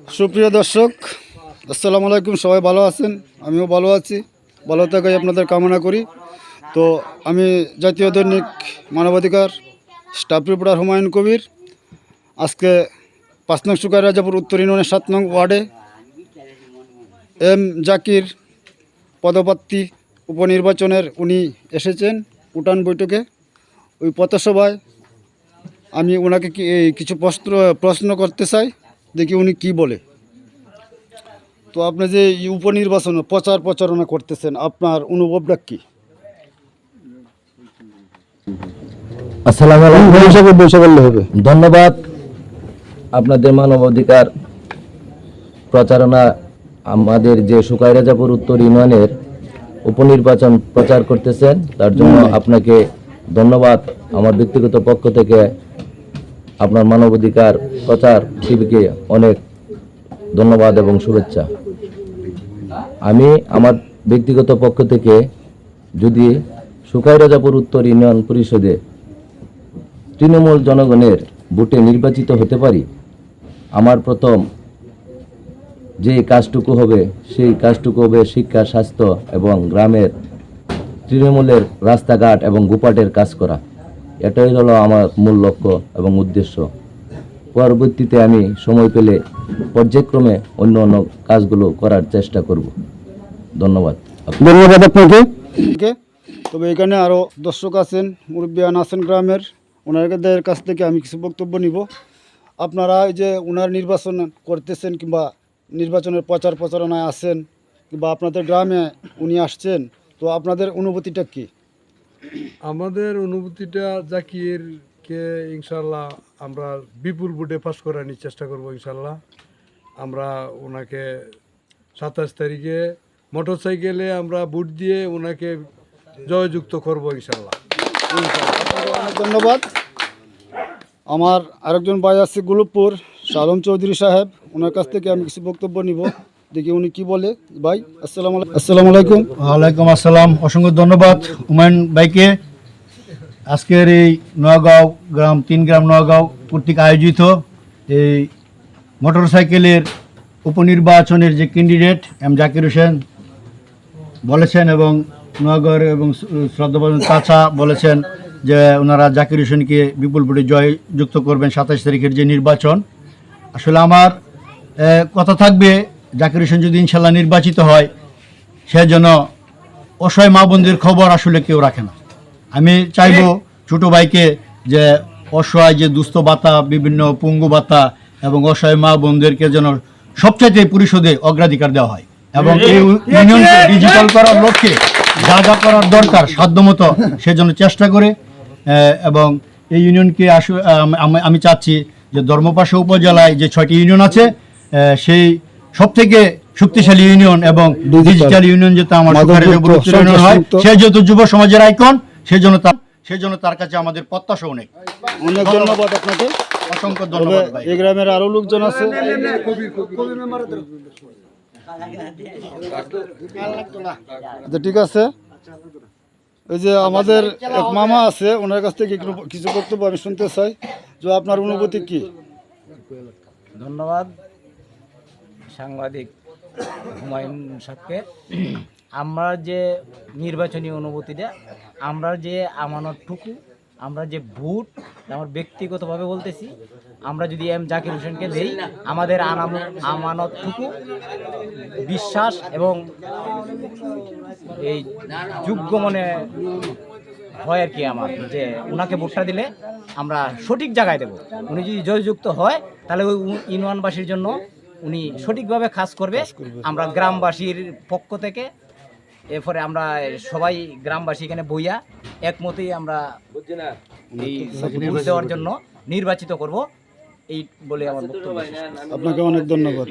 সুপ্রিয় দর্শক, আসসালামু আলাইকুম। সবাই ভালো আছেন? আমিও ভালো আছি। ভালো থাকাই আপনাদের কামনা করি। তো আমি জাতীয় দৈনিক মানবাধিকার স্টাফ রিপোর্টার হুমায়ুন কবির। আজকে ৫ নং সুকাই রাজাপুর উত্তর ইউনিয়নের ৭ নং ওয়ার্ডে এম জাকির পদপ্রার্থী উপনির্বাচনের উনি এসেছেন উঠান বৈঠকে। ওই পথসভায় আমি ওনাকে কিছু প্রশ্ন করতে চাই, দেখি উনি কি বলে। তো আপনি যে এই উপনির্বাচনে প্রচারণা করতেছেন, আপনার অনুভবটা কি? আসসালামু আলাইকুম। ধন্যবাদ। আপনাদের মানবাধিকার প্রচারণা আমাদের যে সুকাই রাজাপুর উত্তর ইউনিয়নের উপনির্বাচন প্রচার করতেছেন, তার জন্য আপনাকে ধন্যবাদ। আমার ব্যক্তিগত পক্ষ থেকে আপনার মানবাধিকার প্রচার টিভিকে অনেক ধন্যবাদ এবং শুভেচ্ছা। আমি আমার ব্যক্তিগত পক্ষ থেকে যদি সুকাই রাজাপুর উত্তর ইউনিয়ন পরিষদে তৃণমূল জনগণের ভোটে নির্বাচিত হতে পারি, আমার প্রথম যে কাজটুকু হবে সেই কাজটুকু হবে শিক্ষা, স্বাস্থ্য এবং গ্রামের তৃণমূলের রাস্তাঘাট এবং গোপাটের কাজ করা। এটাই হলো আমার মূল লক্ষ্য এবং উদ্দেশ্য। পরবর্তীতে আমি সময় পেলে পর্যায়ক্রমে অন্য অন্য কাজগুলো করার চেষ্টা করব। ধন্যবাদ আপনাকে। তবে এখানে আরও দর্শক আছেন, মুরব্বিয়ান আছেন গ্রামের, ওনাদের কাছ থেকে আমি কিছু বক্তব্য নিব। আপনারা এই যে ওনার নির্বাচন করতেছেন কিংবা নির্বাচনের প্রচারণায় আছেন কিংবা আপনাদের গ্রামে উনি আসছেন, তো আপনাদের অনুভূতিটা কি? আমাদের অনুভূতিটা জাকিরকে ইনশাল্লাহ আমরা বিপুল ভোটে পাস করানোর চেষ্টা করব। ইনশাল্লাহ আমরা ওনাকে ২৭ তারিখে মোটরসাইকেলে আমরা ভোট দিয়ে ওনাকে জয়যুক্ত করব ইনশাল্লাহ। অনেক ধন্যবাদ। আমার আরেকজন ভাই আছে গুলুপুর, শালম চৌধুরী সাহেব, ওনার কাছ থেকে আমি কিছু বক্তব্য নিব, দেখি উনি কি বলে। ভাই আসসালামু আলাইকুম। ওয়ালাইকুম আসসালাম। অসংখ্য ধন্যবাদ হুমায়ুন ভাইকে। আজকের এই নওগাঁও গ্রাম ৩ গ্রাম নওগাঁও কর্তৃক আয়োজিত এই মোটরসাইকেলের উপনির্বাচনের যে ক্যান্ডিডেট এম জাকির হোসেন বলেছেন এবং নওগাঁর এবং শ্রদ্ধাভাজন চাচা বলেছেন যে ওনারা জাকির হোসেনকে বিপুল ভোটে জয়যুক্ত করবেন ২৭ তারিখের যে নির্বাচন। আসলে আমার কথা থাকবে, জাকির হোসেন যদি ইনশাল্লাহ নির্বাচিত হয়, সে যেন অসহায় মা বোনদের খবর আসলে কেউ রাখে না। আমি চাইবো ছোটো ভাইকে যে অসহায় যে দুস্থ ভাতা, বিভিন্ন পঙ্গু ভাতা এবং অসহায় মা বোনদেরকে যেন সবচাইতে পরিশোধে অগ্রাধিকার দেওয়া হয় এবং এই ইউনিয়নকে ডিজিটাল করার লক্ষ্যে যা যা করার দরকার সাধ্যমতো সেজন্য চেষ্টা করে। এবং এই ইউনিয়নকে আমি চাচ্ছি যে ধর্মপাশা উপজেলায় যে 6টি ইউনিয়ন আছে, সেই সবথেকে শক্তিশালী ইউনিয়ন এবং ডিজিটাল ইউনিয়ন যাতে আমার ইউনিয়ন হয়, সে যেহেতু যুব সমাজের আইকন, সেজন্য তার কাছে আমাদের প্রত্যাশা অনেক। অনেক ধন্যবাদ আপনাকে, অসংখ্য ধন্যবাদ। এই গ্রামের আরও লোকজন আছে। আচ্ছা, ঠিক আছে। ওই যে আমাদের এক মামা আছে, ওনার কাছ থেকে কিছু বক্তব্য আমি শুনতে চাই, যে আপনার অনুভূতি কি? ধন্যবাদ সাংবাদিক হুমায়ুন সাহেবকে। আমরা যে নির্বাচনী অনুভূতিটা, আমরা যে আমানতটুকু, আমরা যে ভোট, আমার ব্যক্তিগতভাবে বলতেছি, আমরা যদি এম জাকির হোসেনকে দেই, আমাদের আমানতটুকু বিশ্বাস এবং এই যোগ্য মনে হয় আর কি আমার, যে ওনাকে ভোটটা দিলে আমরা সঠিক জায়গায় দেব। উনি যদি জয়যুক্ত হয় তাহলে ওই ইউনিয়নবাসীর জন্য উনি সঠিকভাবে কাজ করবে। আমরা গ্রামবাসীর পক্ষ থেকে এরপরে আমরা সবাই গ্রামবাসী এখানে বইয়া একমতেই আমরা এই ভোট দেওয়ার জন্য নির্বাচিত করব, এই বলে আমার বক্তব্য। আপনাকে অনেক ধন্যবাদ।